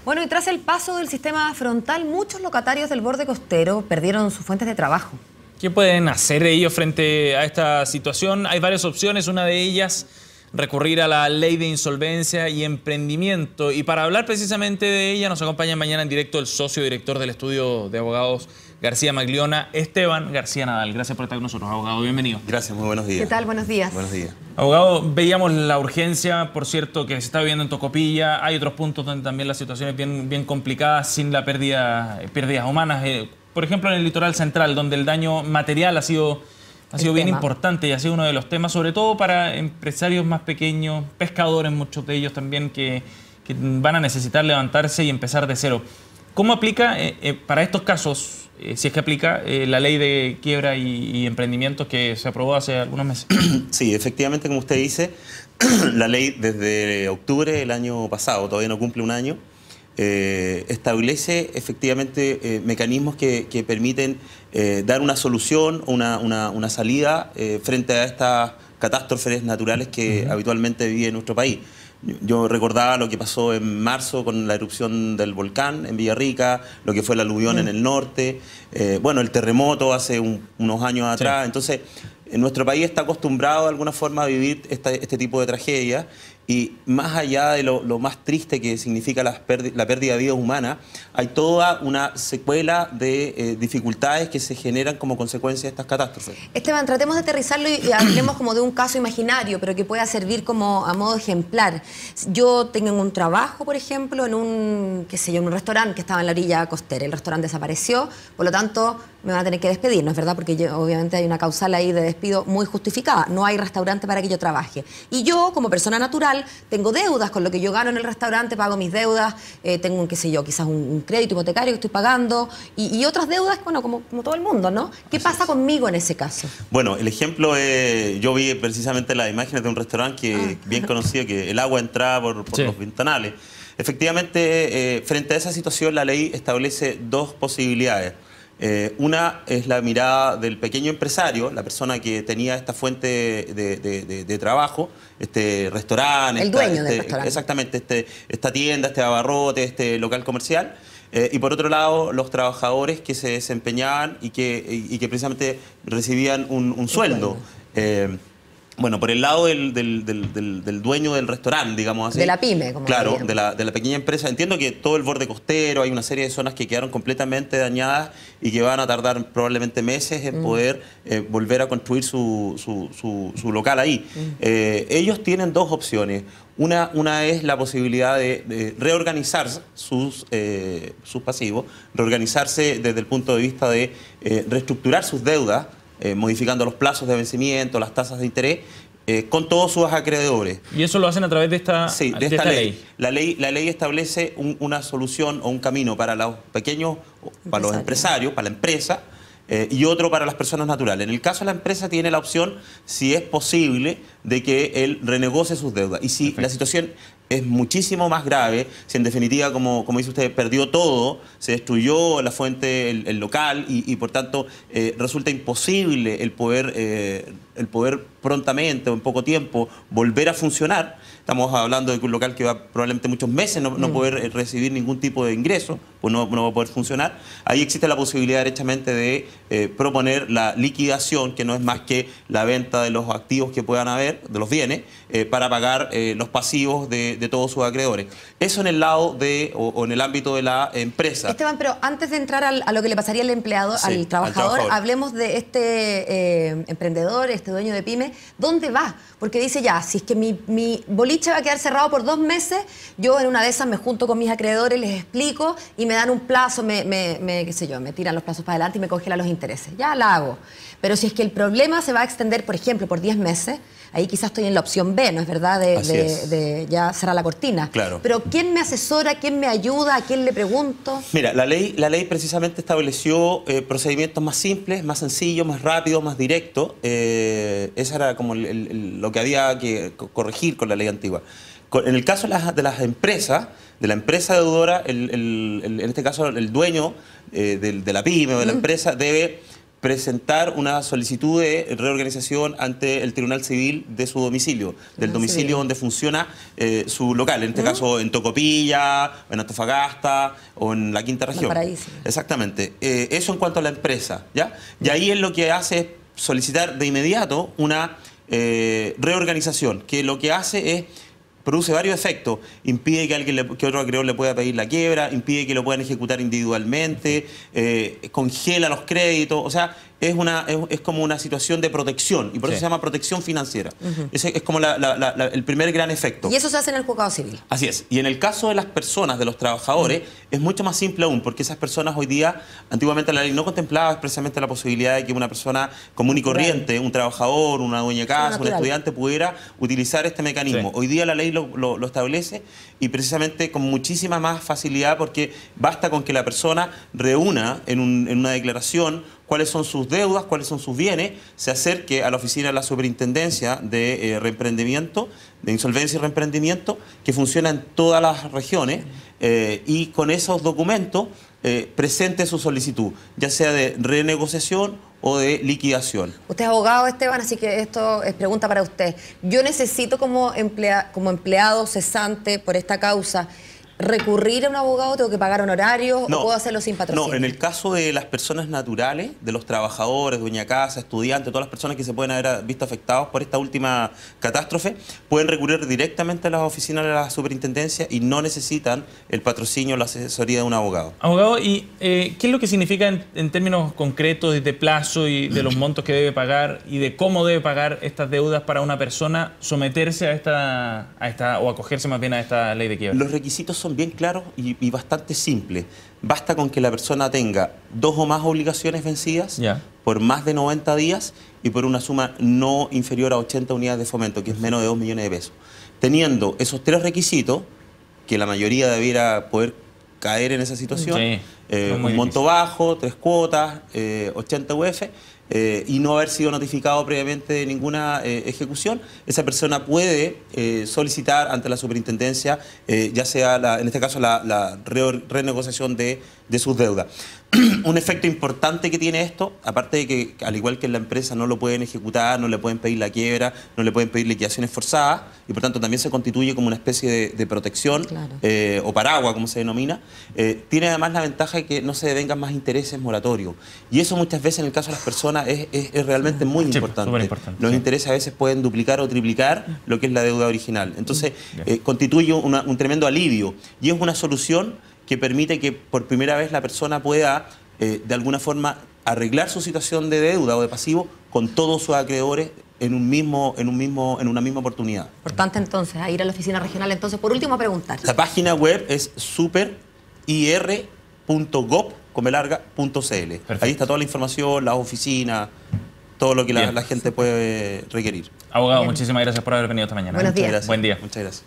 Bueno, y tras el paso del sistema frontal, muchos locatarios del borde costero perdieron sus fuentes de trabajo. ¿Qué pueden hacer ellos frente a esta situación? Hay varias opciones, una de ellas recurrir a la ley de insolvencia y emprendimiento. Y para hablar precisamente de ella nos acompaña mañana en directo el socio director del estudio de abogados García Magliona, Esteban García Nadal. Gracias por estar con nosotros, abogado. Bienvenido. Gracias, muy buenos días. ¿Qué tal? Buenos días. Buenos días. Abogado, veíamos la urgencia, por cierto, que se está viviendo en Tocopilla. Hay otros puntos donde también la situación es bien complicada, sin la pérdidas humanas. Por ejemplo, en el litoral central, donde el daño material ha sido bien importante y ha sido uno de los temas, sobre todo para empresarios más pequeños, pescadores, muchos de ellos también, que van a necesitar levantarse y empezar de cero. ¿Cómo aplica para estos casos, si es que aplica, la ley de quiebra y emprendimientos que se aprobó hace algunos meses? Sí, efectivamente, como usted dice, la ley desde octubre del año pasado, todavía no cumple un año, establece efectivamente mecanismos que permiten dar una solución, una salida frente a estas catástrofes naturales que habitualmente vive nuestro país. Yo recordaba lo que pasó en marzo con la erupción del volcán en Villarrica, lo que fue el aluvión en el norte, bueno, el terremoto hace unos años atrás. Sí. Entonces, nuestro país está acostumbrado de alguna forma a vivir este tipo de tragedias, y más allá de lo más triste que significa la pérdida de vidas humanas, hay toda una secuela de dificultades que se generan como consecuencia de estas catástrofes. Esteban, tratemos de aterrizarlo y hablemos como de un caso imaginario, pero que pueda servir como a modo ejemplar. Yo tengo un trabajo, por ejemplo, en un restaurante que estaba en la orilla costera. El restaurante desapareció, por lo tanto me van a tener que despedir, ¿no es verdad? Porque obviamente hay una causal ahí de despido muy justificada. No hay restaurante para que yo trabaje. Y yo, como persona natural, tengo deudas con lo que yo gano en el restaurante, pago mis deudas, tengo, quizás un crédito hipotecario que estoy pagando y otras deudas, bueno, como todo el mundo, ¿no? ¿Qué pasa conmigo en ese caso? Bueno, el ejemplo es, yo vi precisamente las imágenes de un restaurante bien conocido, que el agua entraba por los ventanales. Efectivamente, frente a esa situación, la ley establece dos posibilidades. Una es la mirada del pequeño empresario, la persona que tenía esta fuente de trabajo, este restaurante, el dueño del restaurante. Exactamente, esta tienda, este abarrote, este local comercial. Y por otro lado, los trabajadores que se desempeñaban y que precisamente recibían un sueldo. Bueno, por el lado del dueño del restaurante, digamos así. De la pyme, como claro, de la pequeña empresa. Entiendo que todo el borde costero, hay una serie de zonas que quedaron completamente dañadas y que van a tardar probablemente meses en poder volver a construir su local ahí. Ellos tienen dos opciones. Una es la posibilidad de reorganizar sus pasivos, reorganizarse desde el punto de vista de reestructurar sus deudas, modificando los plazos de vencimiento, las tasas de interés, con todos sus acreedores. ¿Y eso lo hacen a través de esta, de esta ley? La ley establece una solución o un camino para los pequeños, para los empresarios, para la empresa, y otro para las personas naturales. En el caso de la empresa tiene la opción, si es posible, de que él renegocie sus deudas. Y si la situación es muchísimo más grave, si en definitiva, como dice usted, perdió todo, se destruyó la fuente, el local, y por tanto resulta imposible el poder prontamente o en poco tiempo volver a funcionar. Estamos hablando de un local que va probablemente muchos meses no poder recibir ningún tipo de ingreso, pues no va a poder funcionar. Ahí existe la posibilidad derechamente de proponer la liquidación, que no es más que la venta de los activos que puedan haber, de los bienes, para pagar los pasivos de todos sus acreedores. Eso en el lado o en el ámbito de la empresa. Esteban, pero antes de entrar a lo que le pasaría al empleado, al trabajador, hablemos de este emprendedor, este dueño de pyme. ¿Dónde va? Porque dice ya, si es que mi boliche va a quedar cerrado por 2 meses, yo en una de esas me junto con mis acreedores, les explico y me dan un plazo, qué sé yo, me tiran los plazos para adelante y me congelan los intereses. Ya la hago. Pero si es que el problema se va a extender, por ejemplo, por 10 meses, ahí quizás estoy en la opción B, ¿no es verdad? De ya cerrar la cortina. Claro. Pero ¿quién me asesora? ¿Quién me ayuda? ¿A quién le pregunto? Mira, la ley precisamente estableció procedimientos más simples, más sencillos, más rápidos, más directos. Esa era como lo que había que corregir con la ley antigua. En el caso de las empresas, de la empresa deudora, en este caso el dueño de la pyme o de la empresa debe presentar una solicitud de reorganización ante el Tribunal Civil de su domicilio, del domicilio donde funciona su local, en este caso en Tocopilla, en Antofagasta o en la Quinta Región. Exactamente. Eso en cuanto a la empresa, ¿ya? Y ahí es lo que hace es solicitar de inmediato una reorganización, que lo que hace es produce varios efectos. Impide que otro acreedor le pueda pedir la quiebra, impide que lo puedan ejecutar individualmente, congela los créditos, o sea, es como una situación de protección, y por eso se llama protección financiera. Ese es como el primer gran efecto. Y eso se hace en el juzgado civil. Así es. Y en el caso de las personas, de los trabajadores, es mucho más simple aún, porque esas personas hoy día, antiguamente la ley no contemplaba expresamente la posibilidad de que una persona común y corriente, un trabajador, una dueña de casa, un estudiante, pudiera utilizar este mecanismo. Hoy día la ley lo establece, y precisamente con muchísima más facilidad, porque basta con que la persona reúna en una declaración cuáles son sus deudas, cuáles son sus bienes, se acerque a la oficina de la Superintendencia de Reemprendimiento, de Insolvencia y Reemprendimiento, que funciona en todas las regiones, y con esos documentos presente su solicitud, ya sea de renegociación o de liquidación. Usted es abogado, Esteban, así que esto es pregunta para usted. Yo necesito como empleado cesante por esta causa recurrir a un abogado, tengo que pagar honorarios, o puedo hacerlo sin patrocinio. No, en el caso de las personas naturales, de los trabajadores, dueña de casa, estudiantes, todas las personas que se pueden haber visto afectados por esta última catástrofe, pueden recurrir directamente a las oficinas de la superintendencia y no necesitan el patrocinio o la asesoría de un abogado. Abogado, ¿y qué es lo que significa en términos concretos de plazo y de los montos que debe pagar y de cómo debe pagar estas deudas para una persona someterse a esta o acogerse más bien a esta ley de quiebra? Los requisitos son bien claros y bastante simples. Basta con que la persona tenga 2 o más obligaciones vencidas por más de 90 días y por una suma no inferior a 80 unidades de fomento, que es menos de 2 millones de pesos. Teniendo esos 3 requisitos, que la mayoría debiera poder caer en esa situación, un monto bajo, 3 cuotas, 80 UF, y no haber sido notificado previamente de ninguna ejecución, esa persona puede solicitar ante la superintendencia, ya sea, en este caso, la renegociación de sus deudas. Un efecto importante que tiene esto, aparte de que, al igual que en la empresa, no lo pueden ejecutar, no le pueden pedir la quiebra, no le pueden pedir liquidaciones forzadas, y por tanto también se constituye como una especie de protección, o paraguas, como se denomina, tiene además la ventaja de que no se devengan más intereses moratorios. Y eso muchas veces en el caso de las personas es realmente muy importante. Los intereses a veces pueden duplicar o triplicar lo que es la deuda original. Entonces, constituye un tremendo alivio, y es una solución que permite que por primera vez la persona pueda, de alguna forma, arreglar su situación de deuda o de pasivo con todos sus acreedores en una misma oportunidad. Importante entonces, a ir a la oficina regional. Entonces, por último, a preguntar. La página web es superir.gov.cl. Ahí está toda la información, las oficinas, todo lo que la gente puede requerir. Abogado, muchísimas gracias por haber venido esta mañana. Buenos días. Gracias. Buen día. Muchas gracias.